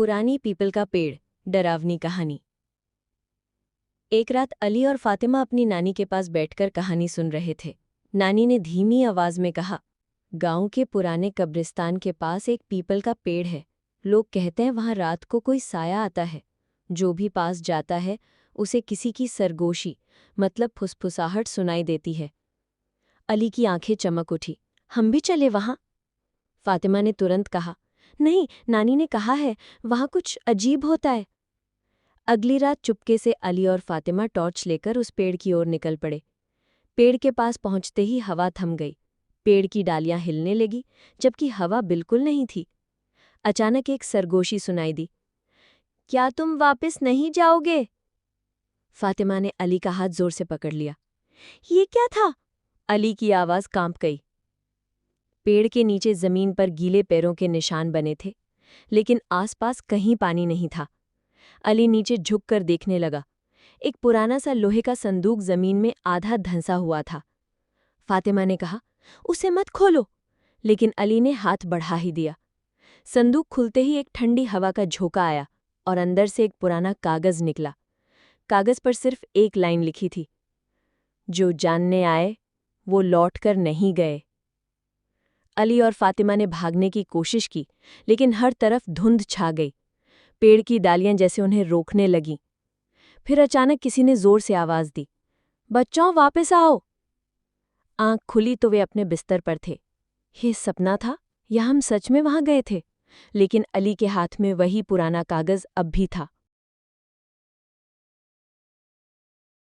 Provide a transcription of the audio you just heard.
पुरानी पीपल का पेड़, डरावनी कहानी। एक रात अली और फातिमा अपनी नानी के पास बैठकर कहानी सुन रहे थे। नानी ने धीमी आवाज में कहा, गांव के पुराने कब्रिस्तान के पास एक पीपल का पेड़ है। लोग कहते हैं वहां रात को कोई साया आता है। जो भी पास जाता है उसे किसी की सरगोशी मतलब फुसफुसाहट सुनाई देती है। अली की आंखें चमक उठी। हम भी चले वहां? फातिमा ने तुरंत कहा, नहीं, नानी ने कहा है वहां कुछ अजीब होता है। अगली रात चुपके से अली और फातिमा टॉर्च लेकर उस पेड़ की ओर निकल पड़े। पेड़ के पास पहुंचते ही हवा थम गई। पेड़ की डालियां हिलने लगी, जबकि हवा बिल्कुल नहीं थी। अचानक एक सरगोशी सुनाई दी। क्या तुम वापस नहीं जाओगे? फातिमा ने अली का हाथ जोर से पकड़ लिया। ये क्या था? अली की आवाज कांप गई। पेड़ के नीचे जमीन पर गीले पैरों के निशान बने थे, लेकिन आसपास कहीं पानी नहीं था। अली नीचे झुककर देखने लगा। एक पुराना सा लोहे का संदूक जमीन में आधा धंसा हुआ था। फातिमा ने कहा, उसे मत खोलो, लेकिन अली ने हाथ बढ़ा ही दिया। संदूक खुलते ही एक ठंडी हवा का झोंका आया और अंदर से एक पुराना कागज निकला। कागज पर सिर्फ एक लाइन लिखी थी, जो जानने आए वो लौटकर नहीं गए। अली और फातिमा ने भागने की कोशिश की, लेकिन हर तरफ धुंध छा गई। पेड़ की डालियां जैसे उन्हें रोकने लगीं। फिर अचानक किसी ने जोर से आवाज दी, बच्चों वापस आओ। आंख खुली तो वे अपने बिस्तर पर थे। ये सपना था या हम सच में वहां गए थे? लेकिन अली के हाथ में वही पुराना कागज अब भी था।